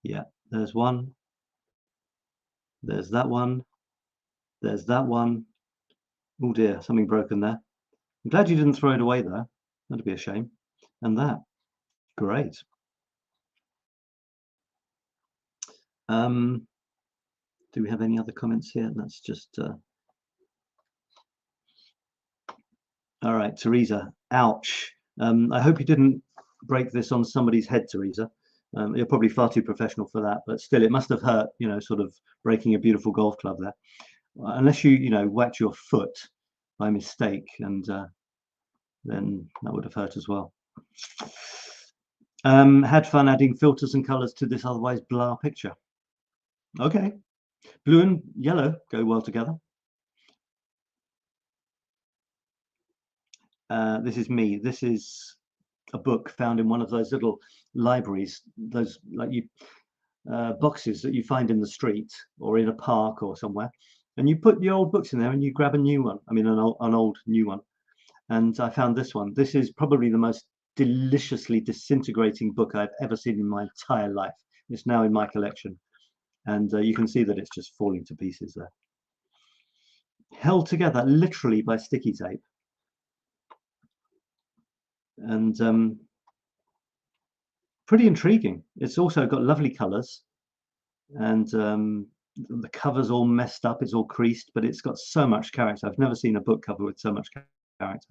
Speaker 1: Yeah, there's one. There's that one. There's that one. Oh dear, something broken there. I'm glad you didn't throw it away there. That'd be a shame. And that. Great. Do we have any other comments here? That's just all right, Teresa. Ouch. I hope you didn't break this on somebody's head, Teresa. You're probably far too professional for that, but still, it must have hurt, you know, sort of breaking a beautiful golf club there. Unless you know, whacked your foot by mistake, and then that would have hurt as well. Had fun adding filters and colors to this otherwise blah picture. Okay, blue and yellow go well together. This is me. This is a book found in one of those little libraries, those like you boxes that you find in the street or in a park or somewhere, and you put your old books in there and you grab a new one. I mean, an old new one. And I found this one. This is probably the most deliciously disintegrating book I've ever seen in my entire life. It's now in my collection, and you can see that it's just falling to pieces there, held together literally by sticky tape. And pretty intriguing. It's also got lovely colors, and the cover's all messed up, it's all creased, but it's got so much character. I've never seen a book cover with so much character.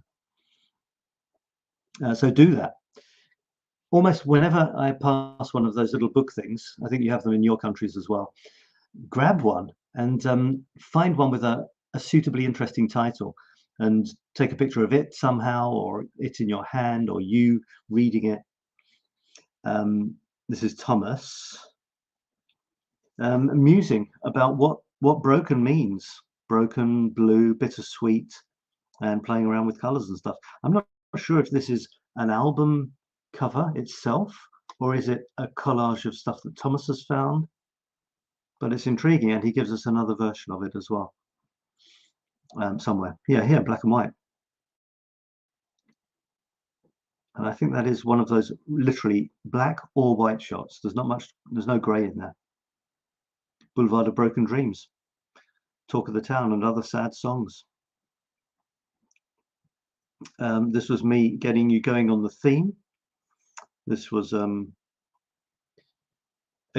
Speaker 1: So do that. Almost whenever I pass one of those little book things, I think you have them in your countries as well, grab one and find one with a suitably interesting title and take a picture of it somehow, or it in your hand, or you reading it. This is Thomas musing about what broken means. Broken, blue, bittersweet, and playing around with colors and stuff. I'm not sure if this is an album cover itself, or is it a collage of stuff that Thomas has found, but it's intriguing, and he gives us another version of it as well, somewhere. Yeah, here, black and white. And I think that is one of those literally black or white shots. There's not much, there's no gray in there. Boulevard of Broken Dreams, Talk of the Town, and other sad songs. This was me getting you going on the theme. This was a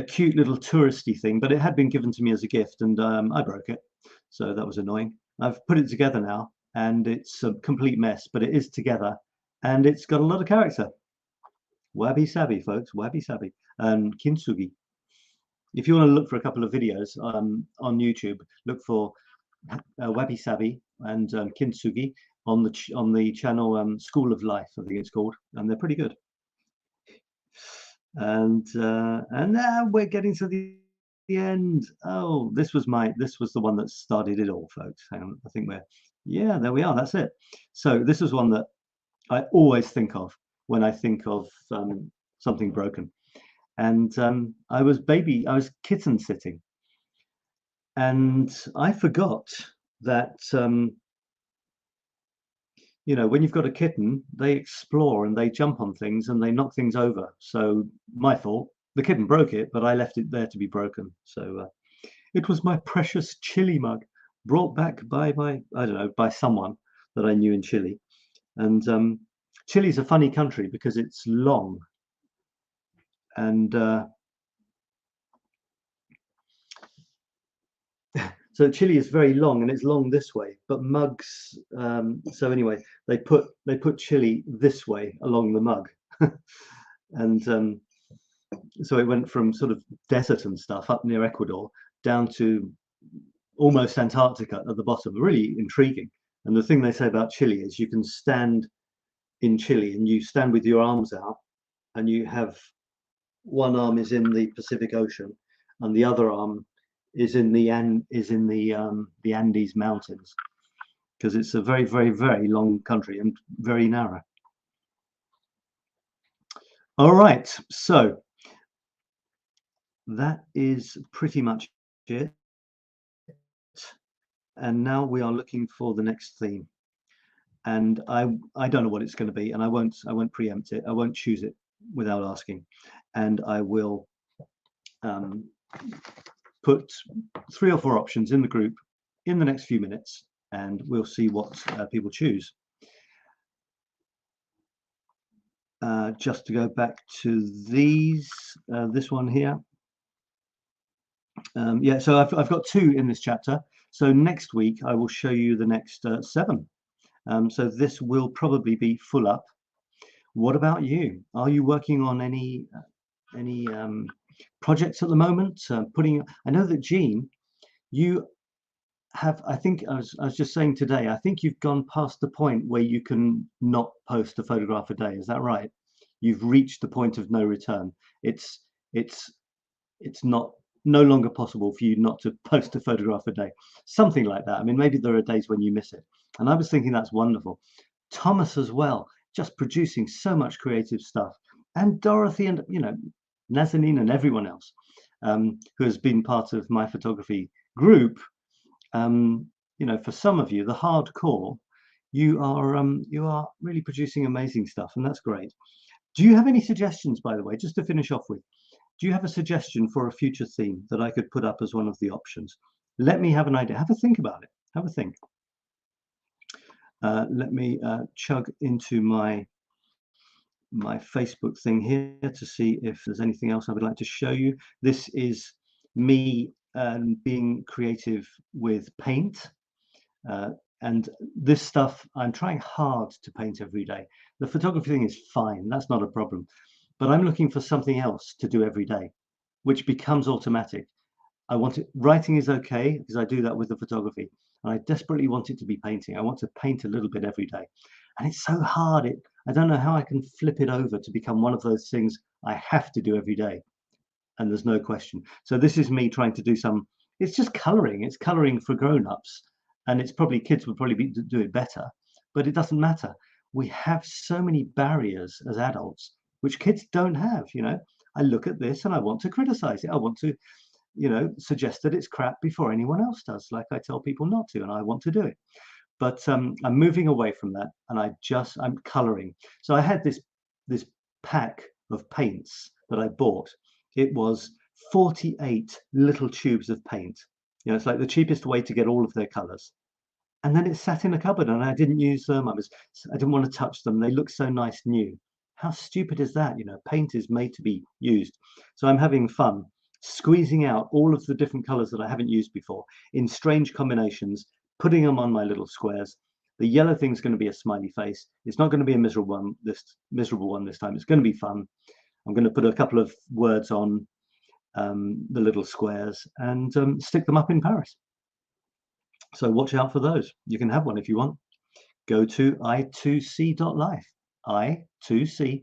Speaker 1: cute little touristy thing, but it had been given to me as a gift, and I broke it, so that was annoying. I've put it together now, and it's a complete mess, but it is together, and it's got a lot of character. Wabi-sabi, folks, wabi-sabi. Kintsugi. If you want to look for a couple of videos on YouTube, look for wabi-sabi and Kintsugi on the channel School of Life, I think it's called, and they're pretty good. And now we're getting to the end. Oh, this was the one that started it all, folks. Hang on, I think yeah, there we are. That's it. So this is one that I always think of when I think of something broken. And I was kitten sitting, and I forgot that you know, when you've got a kitten, they explore and they jump on things and they knock things over. So my fault. The kitten broke it, but I left it there to be broken. So it was my precious Chile mug, brought back by I don't know, by someone that I knew in Chile. And Chile's a funny country because it's long, and so Chile is very long, and it's long this way, but mugs, so anyway, they put Chile this way along the mug. And so it went from sort of desert and stuff up near Ecuador down to almost Antarctica at the bottom. Really intriguing. And the thing they say about Chile is you can stand in Chile and you stand with your arms out, and you have one arm is in the Pacific Ocean and the other arm is in the Andes Mountains, because it's a very, very, very long country and very narrow. All right, so that is pretty much it. And now we are looking for the next theme. And I don't know what it's going to be, and I won't preempt it. I won't choose it without asking, and I will put 3 or 4 options in the group in the next few minutes, and we'll see what people choose. Just to go back to these, this one here. Yeah, so I've got 2 in this chapter. So next week I will show you the next 7. So this will probably be full up. What about you? Are you working on any projects at the moment? I know that Jean, you have, I think I was just saying today, I think you've gone past the point where you can not post a photograph a day. Is that right? You've reached the point of no return. It's no longer possible for you not to post a photograph a day. Something like that. I mean, maybe there are days when you miss it. And I was thinking that's wonderful. Thomas as well, just producing so much creative stuff. And Dorothy and, you know, Nazanin and everyone else who has been part of my photography group. You know, for some of you, the hardcore, you are really producing amazing stuff, and that's great. Do you have any suggestions, by the way, just to finish off with? Do you have a suggestion for a future theme that I could put up as one of the options? Let me have an idea. Have a think about it. Have a think. Let me chug into my Facebook thing here to see if there's anything else I would like to show you. This is me being creative with paint. And this stuff, I'm trying hard to paint every day. The photography thing is fine. That's not a problem. But I'm looking for something else to do every day, which becomes automatic. I want it, writing is okay, because I do that with the photography. And I desperately want it to be painting. I want to paint a little bit every day. And it's so hard. I don't know how I can flip it over to become one of those things I have to do every day. And there's no question. So this is me trying to do it's just coloring. It's coloring for grown-ups. And it's probably, kids would probably do it better, but it doesn't matter. We have so many barriers as adults, which kids don't have, you know. I look at this and I want to criticize it. I want to, you know, suggest that it's crap before anyone else does, like I tell people not to, and I want to do it. But I'm moving away from that, and I'm coloring. So I had this pack of paints that I bought. It was 48 little tubes of paint. You know, it's like the cheapest way to get all of their colors. And then it sat in a cupboard and I didn't use them. I didn't want to touch them. They look so nice new. How stupid is that? You know, paint is made to be used. So I'm having fun squeezing out all of the different colors that I haven't used before in strange combinations, putting them on my little squares. The yellow thing's going to be a smiley face. It's not going to be a miserable one this time. It's going to be fun. I'm going to put a couple of words on the little squares and stick them up in Paris. So watch out for those. You can have one if you want. Go to 𝑖2c.life. I2c,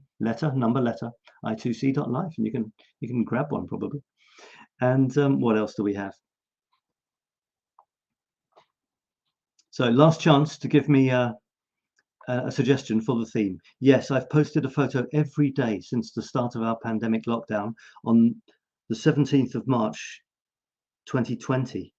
Speaker 1: number letter, 𝑖2c.life, and you can grab one probably. And what else do we have? So last chance to give me a suggestion for the theme. Yes, I've posted a photo every day since the start of our pandemic lockdown on the 17th of March 2020.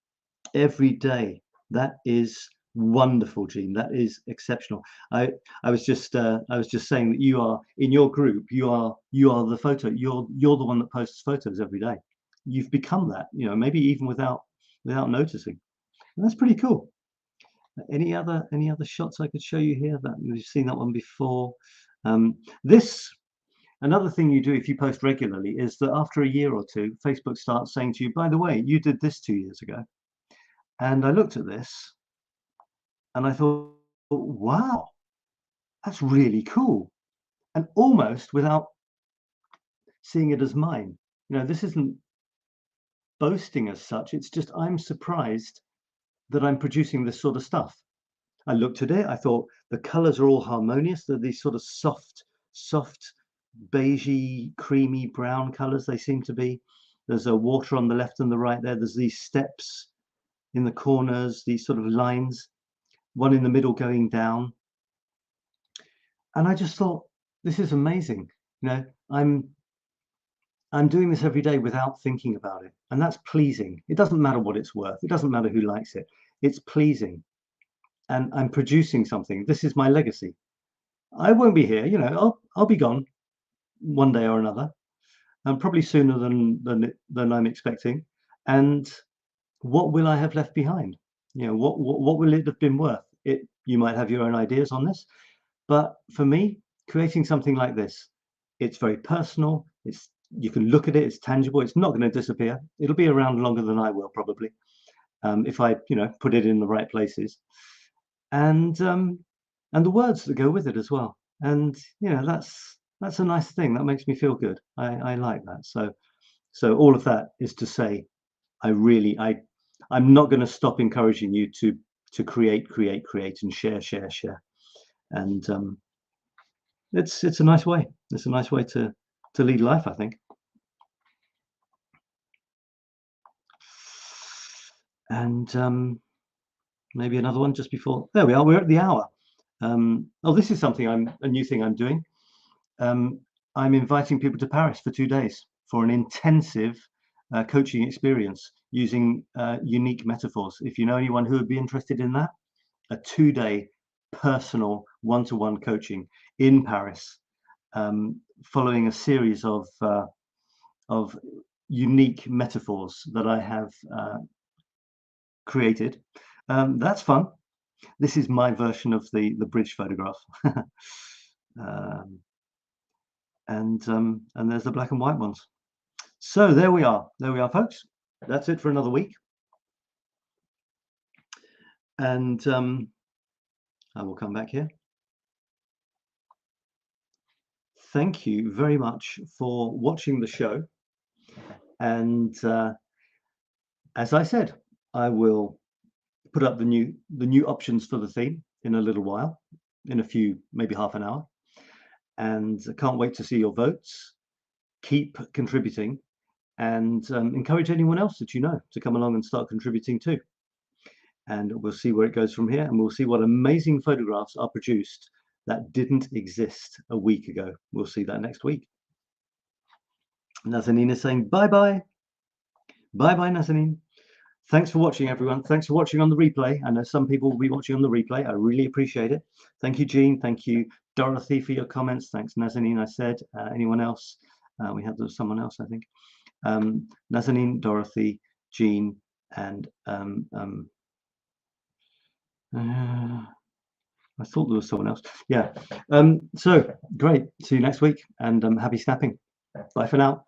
Speaker 1: Every day. That is wonderful, Jean. That is exceptional. I was just saying that you are in your group. You are the photo. You're the one that posts photos every day. You've become that. You know, maybe even without noticing. And that's pretty cool. Any other shots I could show you here? That you've seen that one before. Another thing you do if you post regularly is that after a year or two, Facebook starts saying to you, by the way, you did this 2 years ago. And I looked at this and I thought, wow, that's really cool. And almost without seeing it as mine, you know, this isn't boasting as such. It's just I'm surprised that I'm producing this sort of stuff. I looked at it. I thought the colors are all harmonious. They're these sort of soft, beigey, creamy brown colors. They seem to be. There's a water on the left and the right there. There's these steps in the corners, these sort of lines, one in the middle going down. And I just thought, this is amazing. You know, I'm doing this every day without thinking about it. And that's pleasing. It doesn't matter what it's worth. It doesn't matter who likes it. It's pleasing. And I'm producing something. This is my legacy. I won't be here, you know, I'll be gone one day or another, and probably sooner than I'm expecting. and what will I have left behind? You know, what will it have been worth? You might have your own ideas on this, but for me, creating something like this, it's very personal. You can look at it. It's tangible. It's not going to disappear. It'll be around longer than I will probably, if I, put it in the right places, and the words that go with it as well. And that's a nice thing. That makes me feel good. I like that. So all of that is to say, I'm not going to stop encouraging you to create and share. And it's a nice way. It's a nice way to lead life, I think. And maybe another one just before. There we are. We're at the hour. Oh, this is something a new thing I'm doing. I'm inviting people to Paris for 2 days for an intensive coaching experience using unique metaphors. If you know anyone who would be interested in that, a 2-day personal one-to-one coaching in Paris, following a series of unique metaphors that I have created. That's fun. This is my version of the bridge photograph. And there's the black and white ones. So there we are, folks. That's it for another week. And I will come back here. Thank you very much for watching the show. And as I said, I will put up the new options for the theme in a little while, in a few, maybe half an hour. And I can't wait to see your votes. Keep contributing, and encourage anyone else that you know to come along and start contributing too. And we'll see where it goes from here, and we'll see what amazing photographs are produced that didn't exist a week ago. We'll see that next week. Nazanin is saying bye-bye. Bye-bye, Nazanin. Thanks for watching, everyone. Thanks for watching on the replay. I know some people will be watching on the replay. I really appreciate it. Thank you, Jean. Thank you, Dorothy, for your comments. Thanks, Nazanin. I said, anyone else? We had someone else, I think. Nazanin, Dorothy, Jean, and I thought there was someone else. Yeah. So great. See you next week, and happy snapping. Bye for now.